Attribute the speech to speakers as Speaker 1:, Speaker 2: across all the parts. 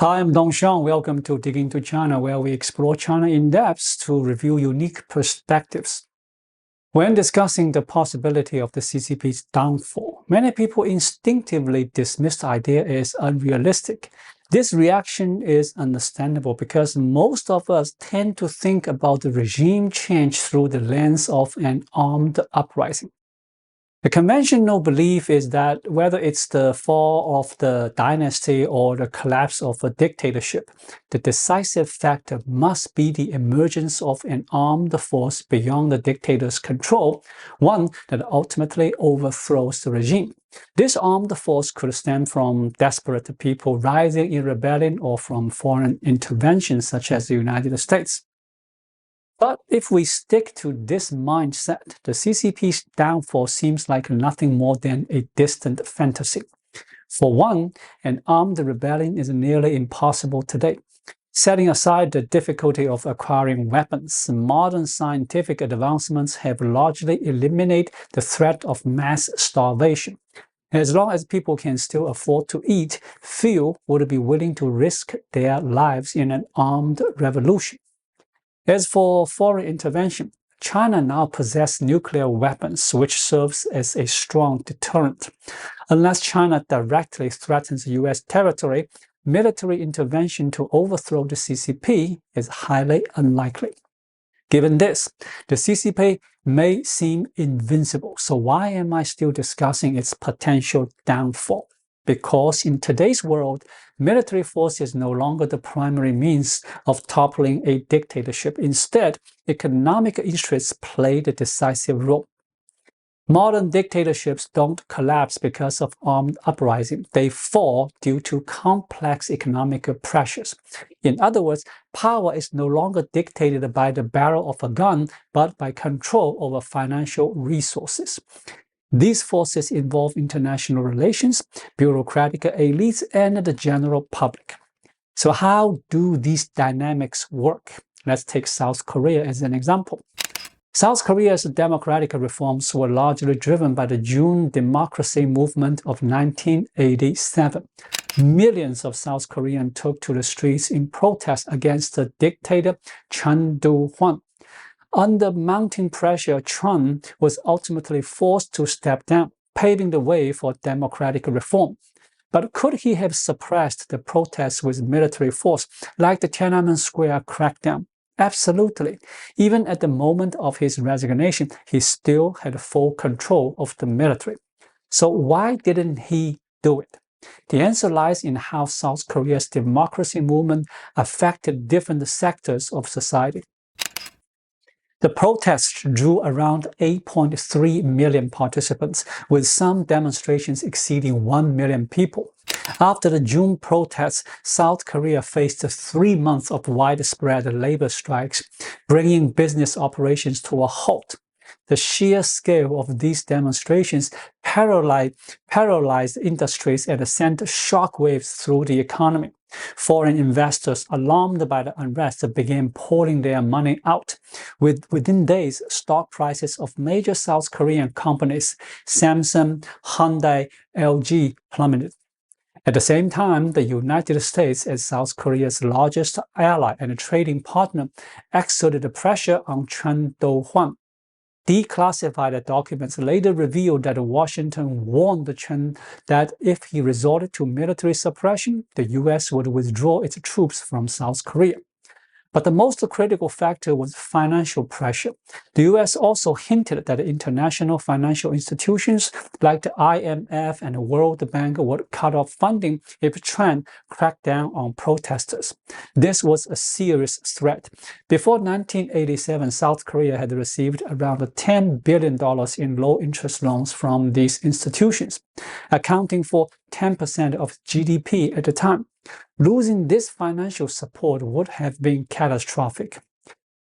Speaker 1: Hi, I'm Dongxiang. Welcome to Dig into China, where we explore China in depth to review unique perspectives. When discussing the possibility of the CCP's downfall, many people instinctively dismiss the idea as unrealistic. This reaction is understandable because most of us tend to think about the regime change through the lens of an armed uprising. The conventional belief is that whether it's the fall of the dynasty or the collapse of a dictatorship, the decisive factor must be the emergence of an armed force beyond the dictator's control, one that ultimately overthrows the regime. This armed force could stem from desperate people rising in rebellion or from foreign intervention such as the United States. But if we stick to this mindset, the CCP's downfall seems like nothing more than a distant fantasy. For one, an armed rebellion is nearly impossible today. Setting aside the difficulty of acquiring weapons, modern scientific advancements have largely eliminated the threat of mass starvation. As long as people can still afford to eat, few would be willing to risk their lives in an armed revolution. As for foreign intervention, China now possesses nuclear weapons, which serves as a strong deterrent. Unless China directly threatens U.S. territory, military intervention to overthrow the CCP is highly unlikely. Given this, the CCP may seem invincible, so why am I still discussing its potential downfall? Because in today's world, military force is no longer the primary means of toppling a dictatorship. Instead, economic interests play the decisive role. Modern dictatorships don't collapse because of armed uprising. They fall due to complex economic pressures. In other words, power is no longer dictated by the barrel of a gun, but by control over financial resources. These forces involve international relations, bureaucratic elites, and the general public. So how do these dynamics work? Let's take South Korea as an example. South Korea's democratic reforms were largely driven by the June democracy movement of 1987. Millions of South Koreans took to the streets in protest against the dictator Chun Do-hwan. Under mounting pressure, Chun was ultimately forced to step down, paving the way for democratic reform. But could he have suppressed the protests with military force, like the Tiananmen Square crackdown? Absolutely. Even at the moment of his resignation, he still had full control of the military. So why didn't he do it? The answer lies in how South Korea's democracy movement affected different sectors of society. The protests drew around 8.3 million participants, with some demonstrations exceeding 1 million people. After the June protests, South Korea faced 3 months of widespread labor strikes, bringing business operations to a halt. The sheer scale of these demonstrations paralyzed industries and sent shockwaves through the economy. Foreign investors, alarmed by the unrest, began pouring their money out. Within days, stock prices of major South Korean companies, Samsung, Hyundai, LG, plummeted. At the same time, the United States, as South Korea's largest ally and trading partner, exerted pressure on Chun Do-hwan. Declassified documents later revealed that Washington warned Chun that if he resorted to military suppression, the U.S. would withdraw its troops from South Korea. But the most critical factor was financial pressure. The U.S. also hinted that international financial institutions like the IMF and the World Bank would cut off funding if Chun cracked down on protesters. This was a serious threat. Before 1987, South Korea had received around $10 billion in low-interest loans from these institutions, accounting for 10% of GDP at the time. Losing this financial support would have been catastrophic.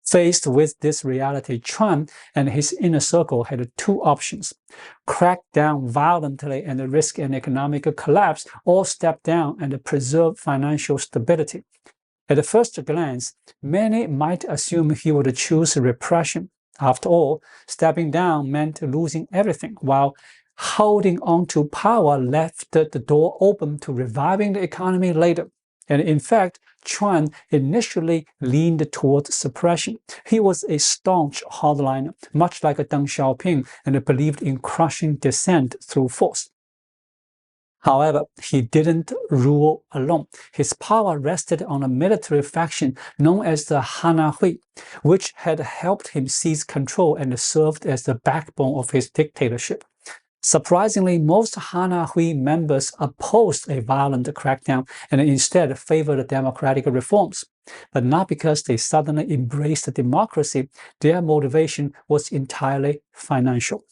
Speaker 1: Faced with this reality, Chun and his inner circle had two options: crack down violently and risk an economic collapse, or step down and preserve financial stability. At first glance, many might assume he would choose repression. After all, stepping down meant losing everything, while holding on to power left the door open to reviving the economy later. And in fact, Chuan initially leaned towards suppression. He was a staunch hardliner, much like Deng Xiaoping, and believed in crushing dissent through force. However, he didn't rule alone. His power rested on a military faction known as the Hanahui, which had helped him seize control and served as the backbone of his dictatorship. Surprisingly, most Hanahui members opposed a violent crackdown and instead favored democratic reforms. But not because they suddenly embraced democracy, their motivation was entirely financial.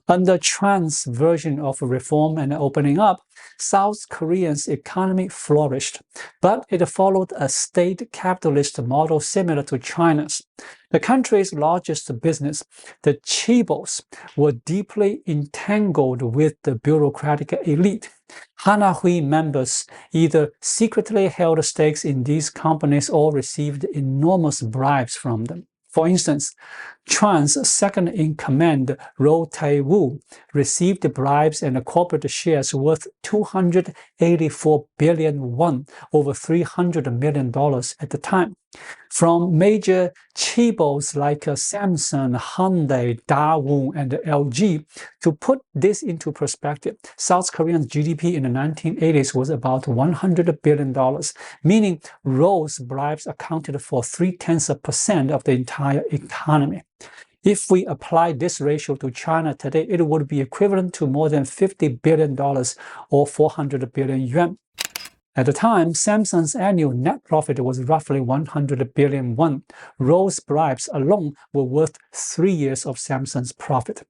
Speaker 1: Under Chuan's version of reform and opening up, South Korea's economy flourished, but it followed a state capitalist model similar to China's. The country's largest business, the chaebols, were deeply entangled with the bureaucratic elite. Hanahui members either secretly held stakes in these companies or received enormous bribes from them. For instance, Chuan's second-in-command, Roh Tae-woo, received bribes and corporate shares worth 284 billion won, over $300 million at the time, from major chaebols like Samsung, Hyundai, Daewoo, and LG. To put this into perspective, South Korea's GDP in the 1980s was about $100 billion, meaning Roh's bribes accounted for 0.3% of the entire economy. If we apply this ratio to China today, it would be equivalent to more than $50 billion or 400 billion yuan. At the time, Samsung's annual net profit was roughly 100 billion won. Roh's bribes alone were worth 3 years of Samsung's profit.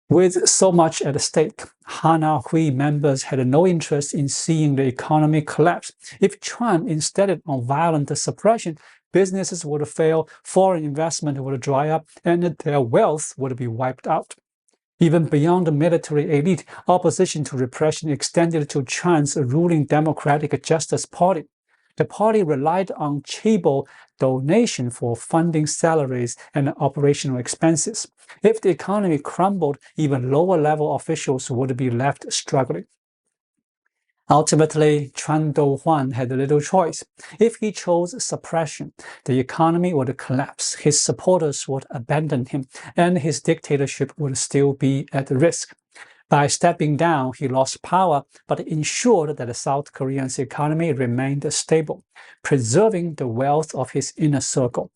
Speaker 1: With so much at stake, Hanahui members had no interest in seeing the economy collapse. If Chuan insisted on violent suppression, businesses would fail, foreign investment would dry up, and their wealth would be wiped out. Even beyond the military elite, opposition to repression extended to Chuan's ruling Democratic Justice Party. The party relied on chaebol donation for funding salaries and operational expenses. If the economy crumbled, even lower-level officials would be left struggling. Ultimately, Chuan Do-hwan had little choice. If he chose suppression, the economy would collapse, his supporters would abandon him, and his dictatorship would still be at risk. By stepping down, he lost power, but ensured that the South Korean's economy remained stable, preserving the wealth of his inner circle.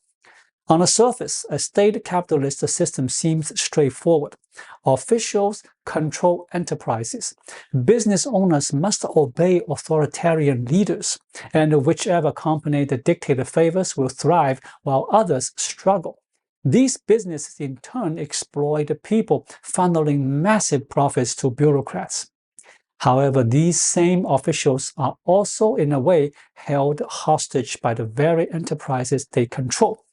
Speaker 1: On the surface, a state capitalist system seems straightforward. Officials control enterprises. Business owners must obey authoritarian leaders, and whichever company the dictator favors will thrive while others struggle. These businesses in turn exploit people, funneling massive profits to bureaucrats. However, these same officials are also, in a way, held hostage by the very enterprises they control.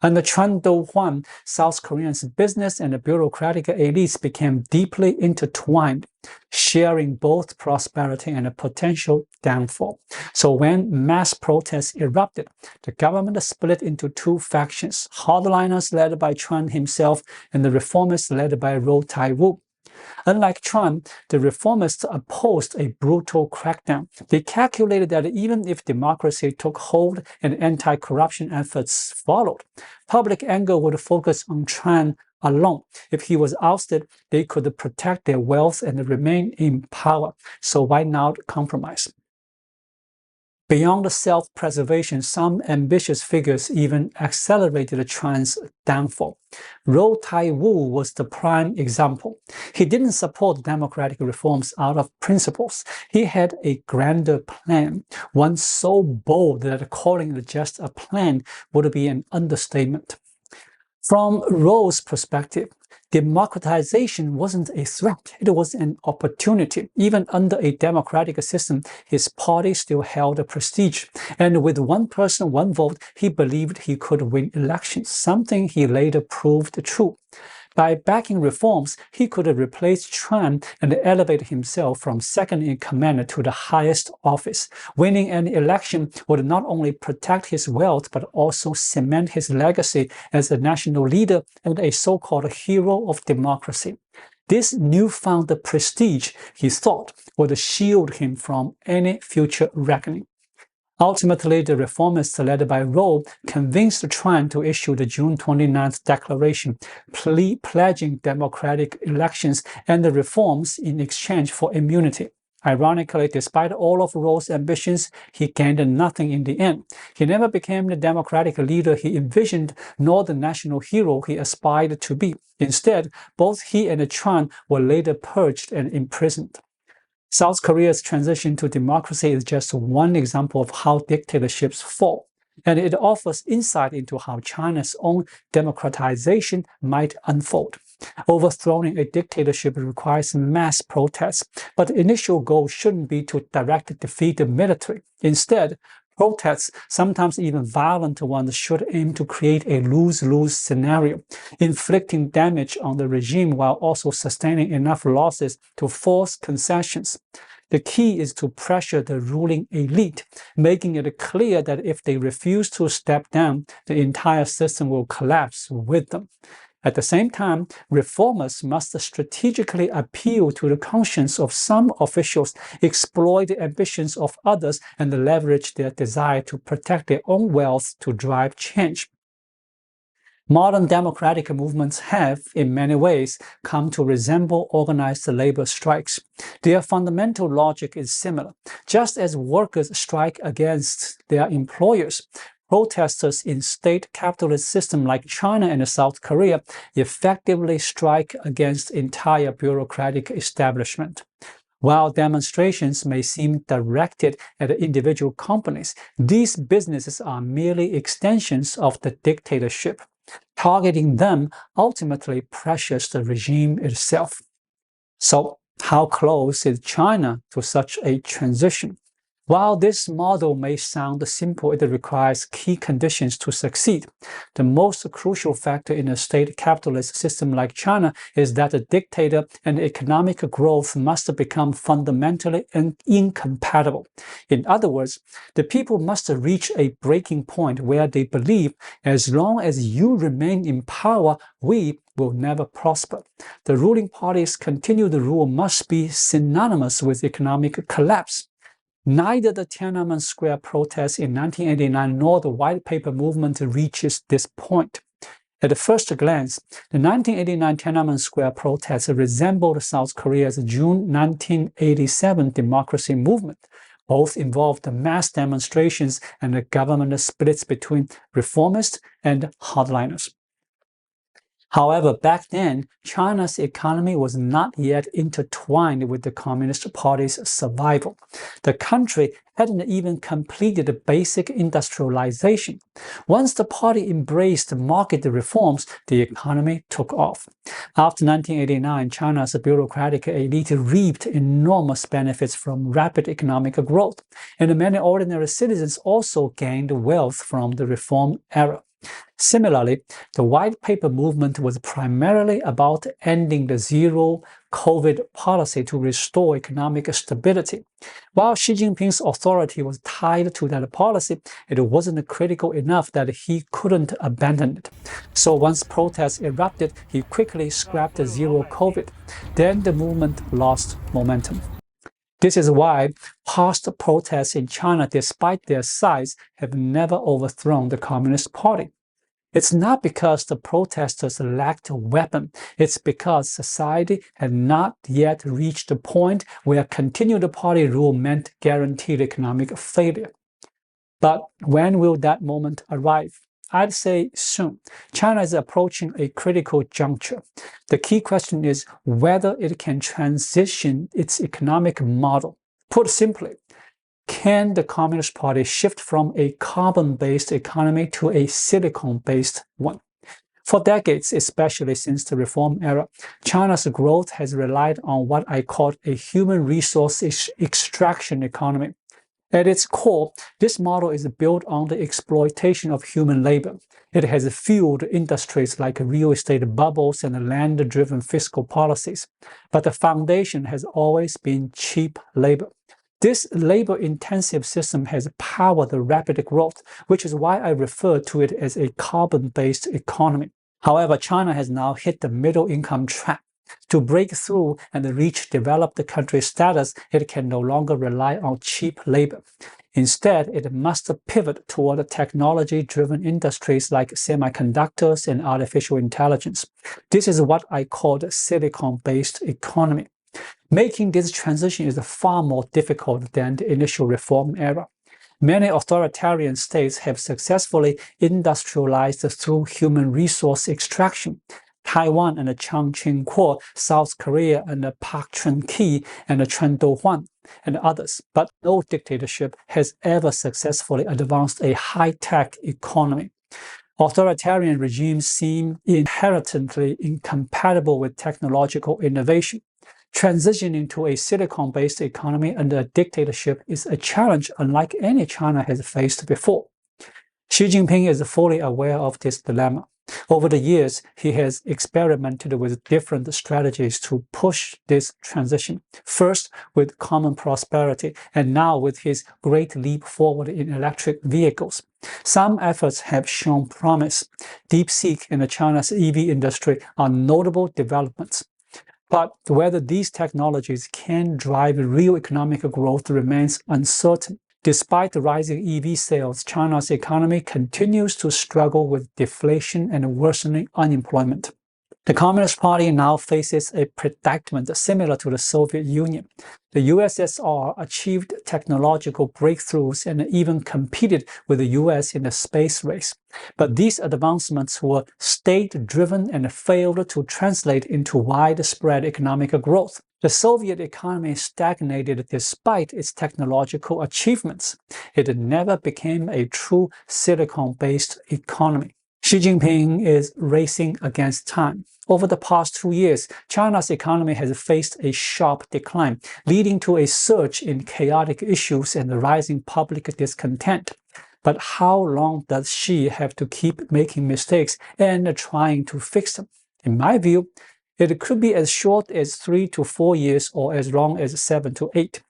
Speaker 1: Under Chuan Do-hwan, South Korea's business and bureaucratic elites became deeply intertwined, sharing both prosperity and a potential downfall. So when mass protests erupted, the government split into two factions, hardliners led by Chuan himself and the reformists led by Roh Tae-woo. Unlike Chuan, the reformists opposed a brutal crackdown. They calculated that even if democracy took hold and anti-corruption efforts followed, public anger would focus on Chuan alone. If he was ousted, they could protect their wealth and remain in power. So why not compromise? Beyond self-preservation, some ambitious figures even accelerated Chuan's downfall. Roh Tae-woo was the prime example. He didn't support democratic reforms out of principles. He had a grander plan, one so bold that calling it just a plan would be an understatement. From Roh's perspective, democratization wasn't a threat, it was an opportunity. Even under a democratic system, his party still held a prestige. And with one person, one vote, he believed he could win elections, something he later proved true. By backing reforms, he could replace Chuan and elevate himself from second-in-command to the highest office. Winning an election would not only protect his wealth, but also cement his legacy as a national leader and a so-called hero of democracy. This newfound prestige, he thought, would shield him from any future reckoning. Ultimately, the reformists led by Roh convinced Tran to issue the June 29th declaration, pledging democratic elections and the reforms in exchange for immunity. Ironically, despite all of Roh's ambitions, he gained nothing in the end. He never became the democratic leader he envisioned, nor the national hero he aspired to be. Instead, both he and Tran were later purged and imprisoned. South Korea's transition to democracy is just one example of how dictatorships fall, and it offers insight into how China's own democratization might unfold. Overthrowing a dictatorship requires mass protests, but the initial goal shouldn't be to directly defeat the military. Instead, protests, sometimes even violent ones, should aim to create a lose-lose scenario, inflicting damage on the regime while also sustaining enough losses to force concessions. The key is to pressure the ruling elite, making it clear that if they refuse to step down, the entire system will collapse with them. At the same time, reformers must strategically appeal to the conscience of some officials, exploit the ambitions of others, and leverage their desire to protect their own wealth to drive change. Modern democratic movements have, in many ways, come to resemble organized labor strikes. Their fundamental logic is similar. Just as workers strike against their employers, protesters in state capitalist systems like China and South Korea effectively strike against entire bureaucratic establishment. While demonstrations may seem directed at individual companies, these businesses are merely extensions of the dictatorship. Targeting them ultimately pressures the regime itself. So, how close is China to such a transition? While this model may sound simple, it requires key conditions to succeed. The most crucial factor in a state capitalist system like China is that the dictator and economic growth must become fundamentally incompatible. In other words, the people must reach a breaking point where they believe as long as you remain in power, we will never prosper. The ruling party's continued rule must be synonymous with economic collapse. Neither the Tiananmen Square protests in 1989 nor the White Paper movement reaches this point. At first glance, the 1989 Tiananmen Square protests resembled South Korea's June 1987 democracy movement. Both involved mass demonstrations and government splits between reformists and hardliners. However, back then, China's economy was not yet intertwined with the Communist Party's survival. The country hadn't even completed basic industrialization. Once the party embraced market reforms, the economy took off. After 1989, China's bureaucratic elite reaped enormous benefits from rapid economic growth, and many ordinary citizens also gained wealth from the reform era. Similarly, the White Paper movement was primarily about ending the zero COVID policy to restore economic stability. While Xi Jinping's authority was tied to that policy, it wasn't critical enough that he couldn't abandon it. So once protests erupted, he quickly scrapped zero COVID. Then the movement lost momentum. This is why past protests in China, despite their size, have never overthrown the Communist Party. It's not because the protesters lacked a weapon. It's because society had not yet reached the point where continued party rule meant guaranteed economic failure. But when will that moment arrive? I'd say soon. China is approaching a critical juncture. The key question is whether it can transition its economic model. Put simply, can the Communist Party shift from a carbon-based economy to a silicon-based one? For decades, especially since the reform era, China's growth has relied on what I call a human resource extraction economy. At its core, this model is built on the exploitation of human labor. It has fueled industries like real estate bubbles and land-driven fiscal policies. But the foundation has always been cheap labor. This labor-intensive system has powered the rapid growth, which is why I refer to it as a carbon-based economy. However, China has now hit the middle-income trap. To break through and reach developed country status, it can no longer rely on cheap labor. Instead, it must pivot toward technology-driven industries like semiconductors and artificial intelligence. This is what I call the silicon-based economy. Making this transition is far more difficult than the initial reform era. Many authoritarian states have successfully industrialized through human resource extraction. Taiwan and Chiang Ching-kuo, South Korea and Park Chun-hee and Chen Do-hwan, and others. But no dictatorship has ever successfully advanced a high-tech economy. Authoritarian regimes seem inherently incompatible with technological innovation. Transitioning to a silicon-based economy under a dictatorship is a challenge unlike any China has faced before. Xi Jinping is fully aware of this dilemma. Over the years, he has experimented with different strategies to push this transition. First, with common prosperity, and now with his great leap forward in electric vehicles. Some efforts have shown promise. DeepSeek and China's EV industry are notable developments. But whether these technologies can drive real economic growth remains uncertain. Despite the rising EV sales, China's economy continues to struggle with deflation and worsening unemployment. The Communist Party now faces a predicament similar to the Soviet Union. The USSR achieved technological breakthroughs and even competed with the US in the space race. But these advancements were state-driven and failed to translate into widespread economic growth. The Soviet economy stagnated despite its technological achievements. It never became a true silicon-based economy. Xi Jinping is racing against time. Over the past 2 years, China's economy has faced a sharp decline, leading to a surge in chaotic issues and rising public discontent. But how long does Xi have to keep making mistakes and trying to fix them? In my view, it could be as short as 3 to 4 years or as long as 7 to 8.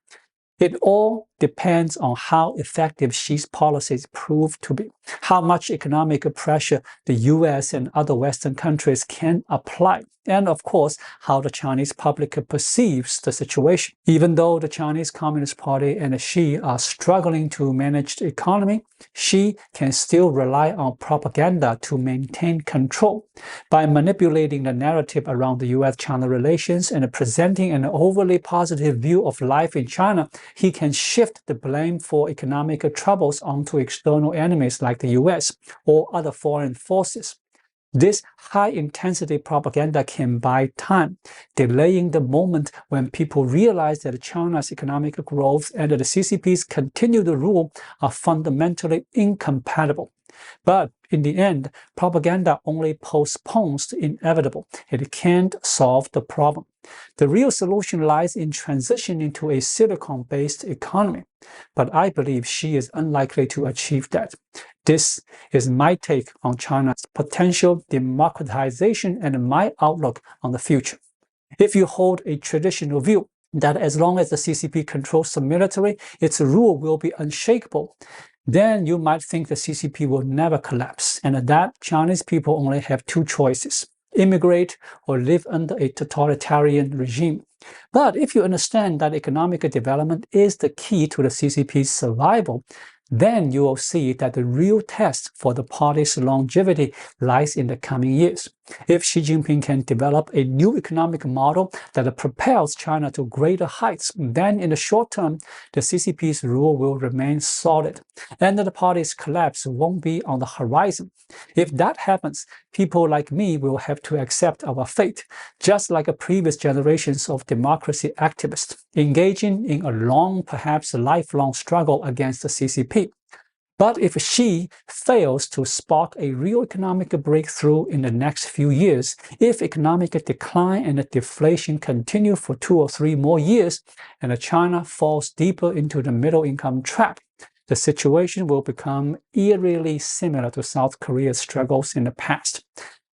Speaker 1: It all depends on how effective Xi's policies prove to be, how much economic pressure the US and other Western countries can apply, and of course, how the Chinese public perceives the situation. Even though the Chinese Communist Party and Xi are struggling to manage the economy, Xi can still rely on propaganda to maintain control. By manipulating the narrative around the US-China relations and presenting an overly positive view of life in China, he can shift the blame for economic troubles onto external enemies like the US or other foreign forces. This high-intensity propaganda can buy time, delaying the moment when people realize that China's economic growth and the CCP's continued rule are fundamentally incompatible. But in the end, propaganda only postpones the inevitable. It can't solve the problem. The real solution lies in transitioning to a silicon-based economy. But I believe Xi is unlikely to achieve that. This is my take on China's potential democratization and my outlook on the future. If you hold a traditional view that as long as the CCP controls the military, its rule will be unshakable, then you might think the CCP will never collapse, and that Chinese people only have 2 choices: immigrate or live under a totalitarian regime. But if you understand that economic development is the key to the CCP's survival, then you will see that the real test for the party's longevity lies in the coming years. If Xi Jinping can develop a new economic model that propels China to greater heights, then in the short term, the CCP's rule will remain solid, and the party's collapse won't be on the horizon. If that happens, people like me will have to accept our fate, just like previous generations of democracy activists, engaging in a long, perhaps lifelong struggle against the CCP. But if Xi fails to spark a real economic breakthrough in the next few years, if economic decline and deflation continue for 2 or 3 more years, and China falls deeper into the middle-income trap, the situation will become eerily similar to South Korea's struggles in the past.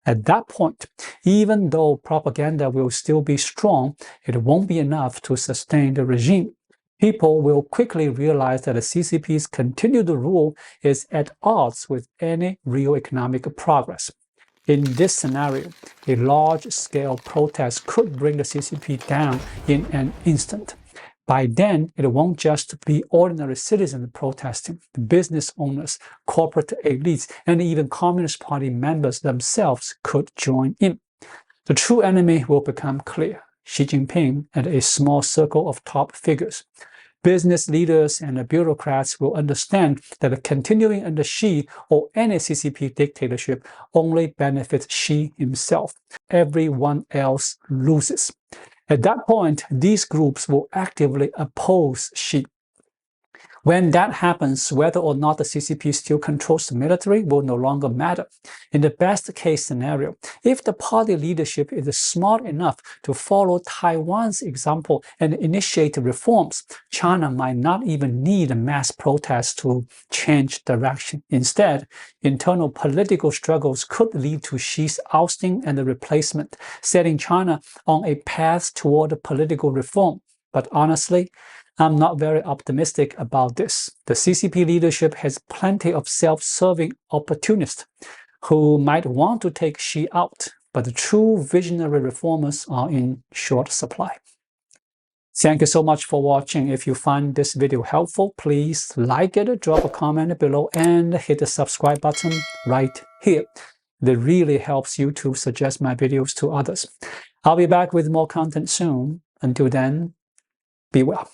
Speaker 1: At that point, even though propaganda will still be strong, it won't be enough to sustain the regime. People will quickly realize that the CCP's continued rule is at odds with any real economic progress. In this scenario, a large-scale protest could bring the CCP down in an instant. By then, it won't just be ordinary citizens protesting. The business owners, corporate elites, and even Communist Party members themselves could join in. The true enemy will become clear: Xi Jinping and a small circle of top figures. Business leaders and bureaucrats will understand that continuing under Xi or any CCP dictatorship only benefits Xi himself. Everyone else loses. At that point, these groups will actively oppose Xi. When that happens, whether or not the CCP still controls the military will no longer matter. In the best case scenario, if the party leadership is smart enough to follow Taiwan's example and initiate reforms, China might not even need mass protests to change direction. Instead, internal political struggles could lead to Xi's ousting and replacement, setting China on a path toward political reform. But honestly, I'm not very optimistic about this. The CCP leadership has plenty of self-serving opportunists who might want to take Xi out, but the true visionary reformers are in short supply. Thank you so much for watching. If you find this video helpful, please like it, drop a comment below, and hit the subscribe button right here. That really helps YouTube suggest my videos to others. I'll be back with more content soon. Until then, be well.